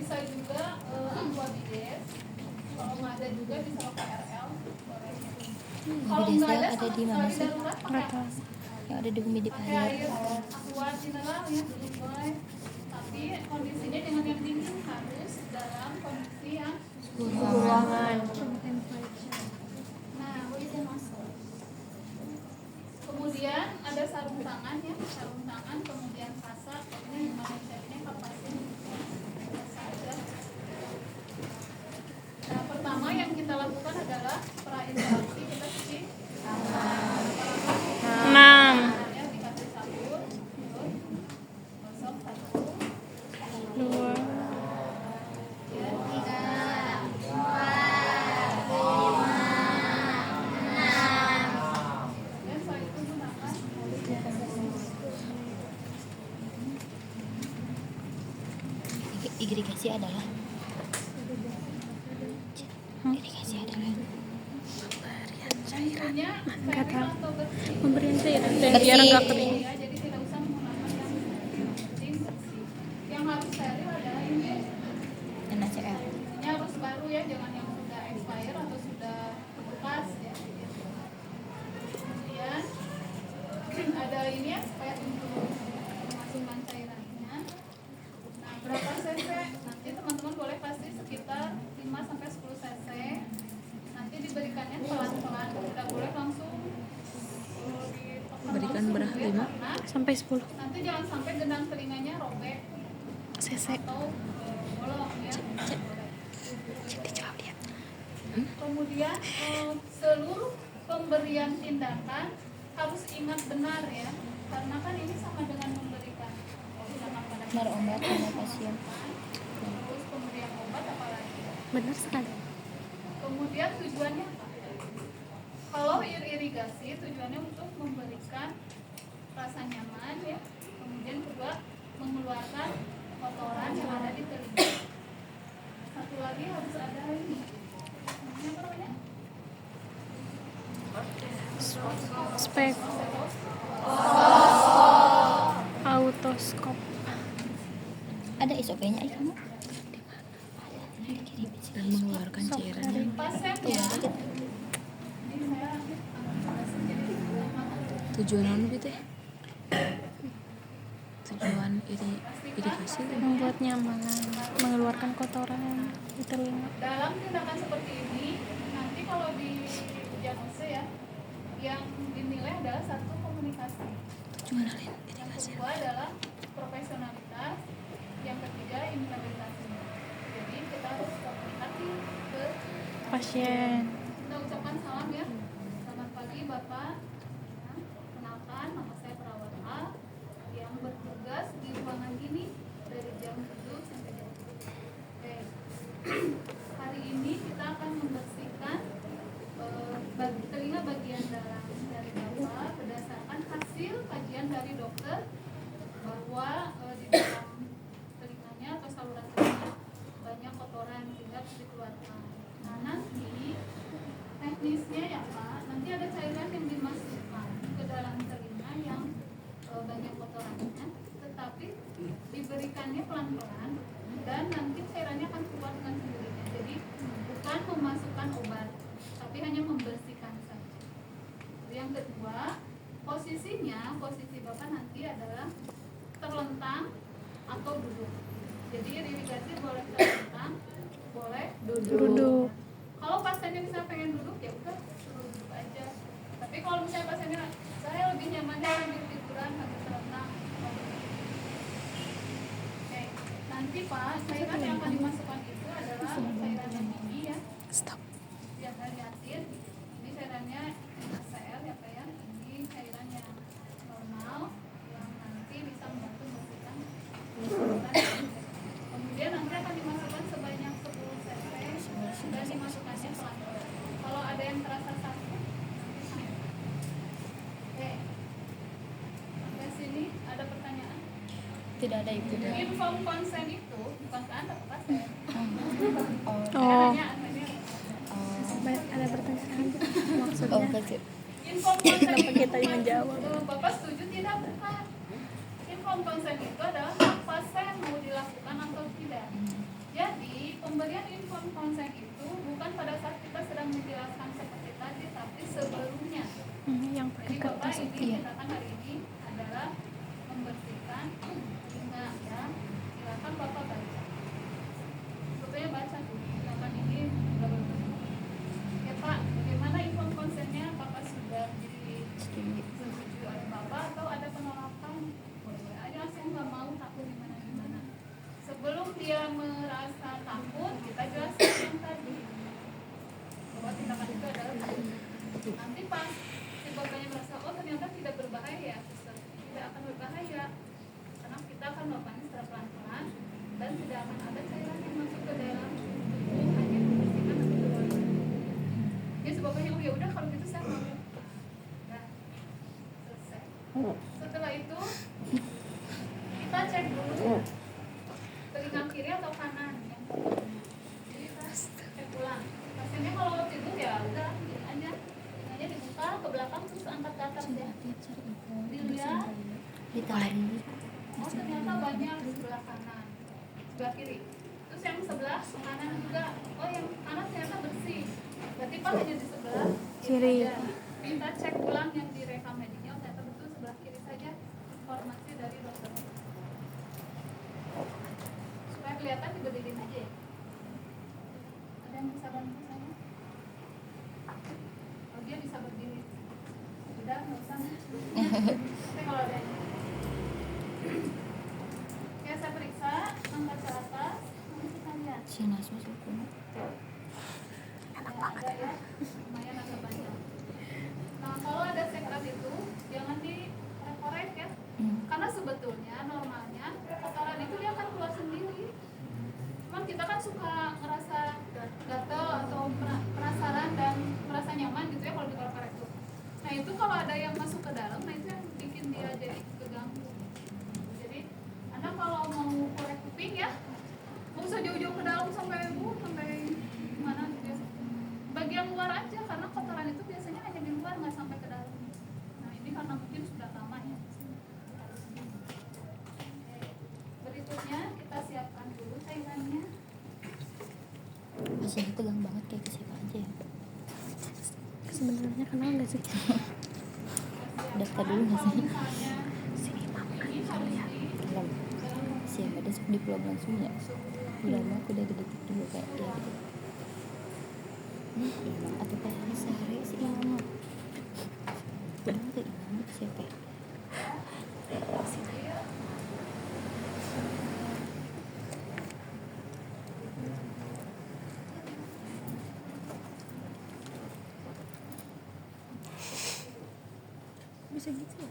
bisa juga aqua bides. Kalau nggak ada juga bisa pakai KRL. Kalau nggak ada ada di mana sih? Yang ada di Bumi di pakai air aqua mineral ya boleh. Tapi kondisinya jangan yang dingin, harus dalam kondisi yang ruangan. Nah, bisa masuk. Kemudian ada sarung tangan ya, sarung tangan, kemudian kasa, ini Indonesia kapasin saja. Nah, pertama yang kita lakukan adalah prainteraksi, kita cuci tangan. Ya, dikasih sabun, gosok 1, 2, 3, 4, 5, 6. Dan setelah itu gunakan Irigasi adalah pemberian cairan biar enggak kering. Ya, jadi tidak usah menggunakan yang penting bersih. Yang harus steril adalah ini NaCl. ini harus baru ya, jangan yang sudah expire atau sudah bekas ya. Kemudian ada ini ya, supaya untuk memasukkan cairannya. Nah, berapa cc? Nanti teman-teman boleh kasih sekitar 5-10 cc. Nanti diberikannya pelan-pelan, tidak boleh langsung Berikan berapa? 5-10. Nanti jangan sampai gendang telinganya robek atau bolong ya. Dijawab ya. Kemudian seluruh pemberian tindakan harus ingat benar ya, karena kan ini sama dengan memberikan Benar obat pada pasien. terus pemberian obat apalagi. Benar sekali. Kemudian tujuannya apa? Kalau irigasi tujuannya untuk memberikan rasa nyaman ya. Kemudian kedua, mengeluarkan kotoran yang ada di telinga. Satu lagi harus ada ini. Namanya apa namanya? Spek autoskop. Ada SOP-nya kamu? Dan mengeluarkan cairan yang Pasien ya. tujuan anu gitu ya. Tujuan irigasi Membuat nyaman, mengeluarkan kotoran di telinga. Dalam tindakan seperti ini, nanti kalau di diagnosa ya, yang dinilai adalah satu komunikasi. tujuan lain Yang irigasi. kedua adalah profesionalitas. Yang ketiga implementasi. Jadi kita harus komunikasi ke Pasien. Kita ucapkan salam ya. Selamat pagi Bapak. Nah, kenalkan nama saya perawat A yang bertugas di ruangan ini dari jam 7 sampai jam 10. Oke. Hari ini kita akan membersihkan telinga bagian dalam dari Bapak berdasarkan hasil kajian dari dokter bahwa di dalam telinganya atau saluran telinga banyak kotoran sehingga harus dikeluarkan. Nah, nanti teknisnya ya Pak, nanti ada cairan yang dimasukkan ke dalam telinga yang banyak kotorannya, tetapi diberikannya pelan-pelan dan nanti cairannya akan keluar dengan sendirinya. Jadi bukan memasukkan obat, tapi hanya membersihkan saja. Yang kedua, posisi Bapak nanti adalah terlentang atau duduk. Jadi irigasi boleh terlentang, boleh Duduk. Kalau pasiennya bisa pengen duduk ya udah suruh duduk aja. Tapi kalau misalnya pasiennya saya lebih nyamannya sambil tiduran sambil terlentang. Oke, nanti Pak, cairan yang akan dimasukkan itu adalah cairan yang ini ya. Stop. Yang lihatin, ini cairannya NaCl ya Pak ya. Ini cairan yang normal yang nanti bisa membantu membersihkan kotoran. Kemudian nanti akan dimasukkan sebanyak 10 cc dan dimasukkannya pelan-pelan. Kalau ada yang terasa sakit, oke. Sampai sini ada pertanyaan? Tidak ada ibu. Inform konsen itu bukan ke Anda, ke pasien. Oh, Hanya ada pertanyaan Oh, maksudnya. kasih. inform konsen Kenapa itu kita yang menjawab? Bapak setuju tidak? Bukan. Inform konsen itu adalah pasien mau dilakukan atau tidak. gerakan hari ini adalah membersihkan telinga ya. Silakan Bapak baca. Sebetulnya baca tuh gerakan ini sudah berbeda. Ya Pak, bagaimana info konsennya? Apakah sudah disetujui oleh Bapak atau ada penolakan? Boleh aja sih nggak mau takut gimana. Sebelum dia merasa takut, kita jelaskan yang tadi bahwa tindakan itu adalah takut. Nanti pas si bapaknya merasa oh ternyata tidak berbahaya ya, suster, tidak akan berbahaya karena kita akan melakukannya secara pelan-pelan dan tidak akan ada cairan yang masuk ke dalam tubuh, hanya membersihkan atau keluar. Ya si bapaknya oh ya udah kalau gitu saya mau. Nah, selesai. Setelah itu kita cek dulu telinga kiri atau kanan ya. Jadi kita cek ulang. Pasiennya kalau tidur ya udah gini aja, telinganya dibuka ke belakang terus angkat ke atas ya. Dilihat, Ditarik. oh ternyata banyak di sebelah kanan, sebelah kiri. Terus yang sebelah kanan juga, oh yang kanan ternyata bersih. Berarti Pak hanya di sebelah Kiri. aja. Kita cek ulang yang direkam mediknya, oh ternyata betul sebelah kiri saja. Informasi dari dokter. Supaya kelihatan diberdirin aja ya. Ada yang bisa bantu saya? Oh dia bisa berdiri. Udah nggak usah. Tapi kalau ada yang oke, saya periksa, angkat ke atas, nanti kita lihat. Sina susuku. Ada ya, lumayan agak panjang. Nah, kalau ada sekret itu, jangan dikorek ya. Karena sebetulnya normalnya kotoran itu dia akan keluar sendiri. Cuman kita kan suka ngerasa gatel atau penasaran dan merasa nyaman gitu ya kalau dikorek-korek itu. Nah itu kalau ada yang masuk ke dalam, nah itu yang bikin dia jadi keganggu. Jadi Anda kalau mau korek kuping ya, nggak usah jauh-jauh ke dalam sampai mana gitu ya. Bagian luar aja karena kotoran itu biasanya hanya di luar nggak sampai ke dalam. Nah ini karena mungkin sudah lama ya. Berikutnya kita siapkan dulu cairannya. Pasiennya tegang banget kayak kesini aja ya. Sebenarnya kenal nggak sih? Daftar dulu nggak sih? Misalnya Sini mama. ini harus di Belum. Siapa besok di pulau langsung ya? Udah mah aku udah detik dulu kayak ya gitu. Imam atau kayak sehari si Imam. Udah tuh Imam siapa? Bisa gitu ya?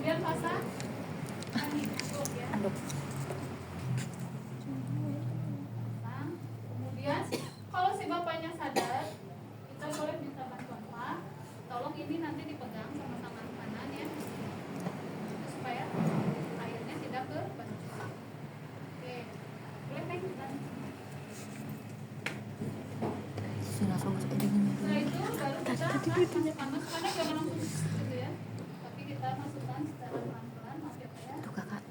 kemudian pasang aduk ya. Aduk. Pasang. Kemudian kalau si bapaknya sadar, kita boleh minta bantuan Pak. Tolong ini nanti dipegang sama tangan kanan ya, supaya airnya tidak ke badan. Oke, boleh Neng? Sina fokus aja gini dulu. Setelah itu baru kita masukkannya jangan langsung gitu ya, tapi kita masukkan secara pelan-pelan. Maaf ya Pak ya. Tuh kakak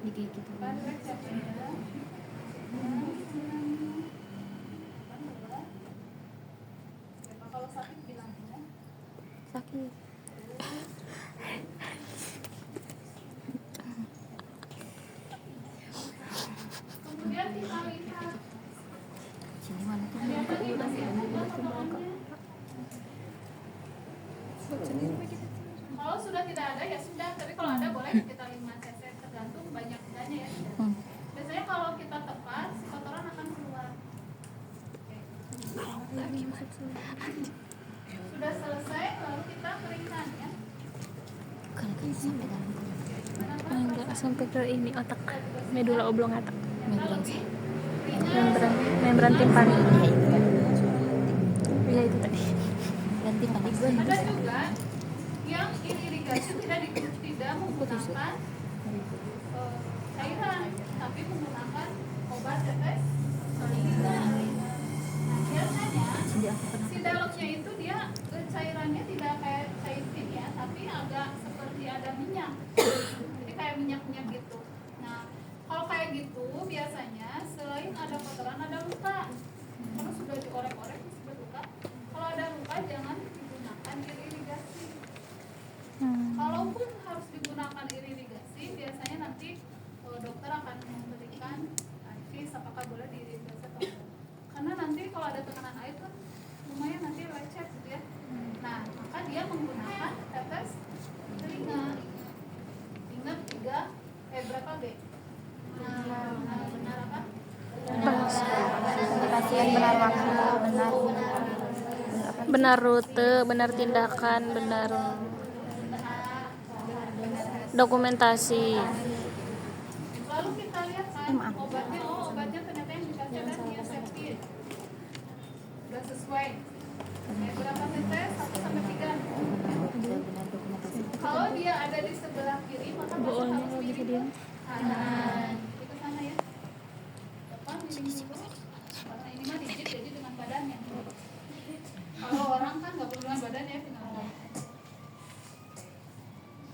di kayak gitu. Bandrek siapa ya? Kalau sakit bilang ya. Sakit. Kemudian kita lihat Sini mana tuh? ternyata nih masih ada potongannya. Kalau sudah tidak ada ya sudah, tapi kalau ada boleh kita 5 cc tergantung banyak tidaknya ya. Biasanya kalau kita tepat, si kotoran akan keluar. Oke. Lagi masuk sini. Sudah selesai, lalu kita keringkan ya. Karena kan sampai dalam tuh. Gimana Pak? Enggak sampai ke ini otak. Medula oblongata. Membran sih. Membran timpani. Iya itu kan. Iya itu tadi. Dan timpani gue nih. Ada juga yang irigasi tidak menggunakan cairan, tapi menggunakan obat tetes solida. Nah, biasanya Jadi aku pernah si dalamnya itu dia cairannya tidak kayak cair ya, tapi agak seperti ada minyak. Jadi kayak minyak-minyak gitu. Nah, kalau kayak gitu biasanya selain ada kotoran ada boleh dibiasa karena nanti kalau ada tekanan air kan lumayan nanti lecet gitu ya. Nah maka dia menggunakan tetes telinga. Ingat berapa B? Benar apa? Pasien benar waktu, Benar rute, benar tindakan, benar dokumentasi. Lalu kita lihat kan obatnya ternyata yang dikasih ada Niacetrin. Udah sesuai. Berapa tetes? 1-3. Kalau dia ada di sebelah kiri maka pasien harus miring kanan. Itu sana ya. Depan miring dulu. Karena ini mah digit jadi dengan badannya. Kalau orang kan nggak perlu dengan badan ya final.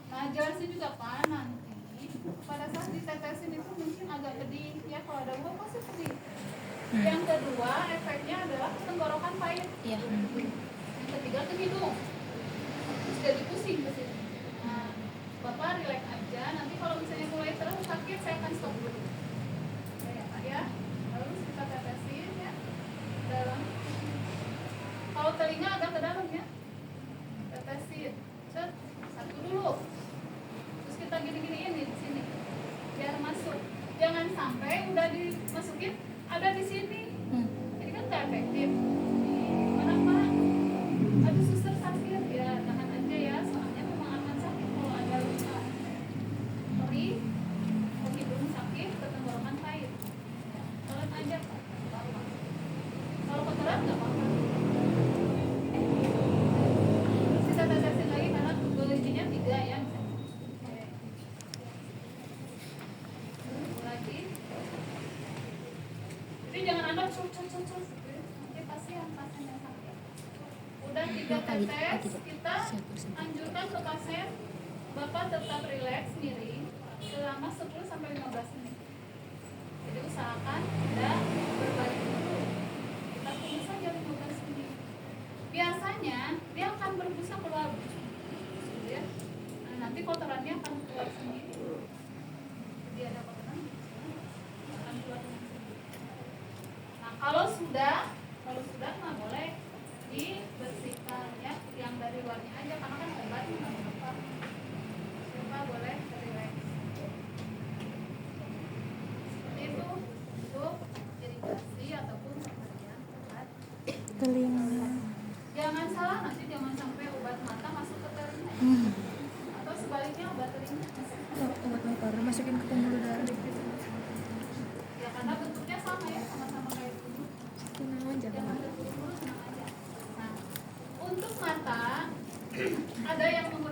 Nah jelasnya juga kan nanti pada saat ditetesin itu mungkin agak pedih ya, kalau ada uap pasti pedih. Yang kedua efeknya adalah tenggorokan pahit. Iya. Yang ketiga ke hidung, terus jadi pusing ke sini. Nah Bapak relax aja, nanti kalau misalnya mulai terus sakit saya akan stop dulu ya Pak ya. Lalu kita tetesin ya dalam. Kalau telinga agak ke dalam ya, tetesin set satu dulu, terus kita gini-giniin nih di sini biar masuk. Jangan sampai udah dimasukin ada di sini, ini kan nggak efektif. Mana Pak? Aduh suster sakit ya, tahan aja ya, soalnya memang akan sakit kalau ada luka perih, ke hidung sakit, ke tenggorokan pahit. Telan aja Pak, kalau kotoran nggak apa-apa. Kita tetesin lagi karena bijinya 3 ya. Lagi. Jadi jangan Anda cus. Nanti pasien yang sakit. Udah 3 tetes, kita anjurkan ke pasien Bapak tetap rileks miring selama 10-15 menit. Jadi usahakan tidak berbalik dulu. Kita tunggu saja 15 menit. Biasanya dia akan berbusa keluar, gitu ya. Nah, nanti kotorannya akan keluar sendiri. Jadi ada kotoran akan keluar sendiri. Nah kalau sudah nggak boleh dibersihkan ya, yang dari luarnya aja karena kan obat nggak apa-apa. Coba boleh relax. Seperti itu untuk irigasi ataupun pemberian obat Telinga. Jangan salah, nanti jangan sampai obat mata masuk ke telinga. Atau sebaliknya obat telinga masuk. Obat paru masukin ke pembuluh darah. Ya karena bentuknya sama ya, sama-sama kayak dulu. Jangan terburu-buru, tenang aja. Nah, untuk mata ada yang menggunakan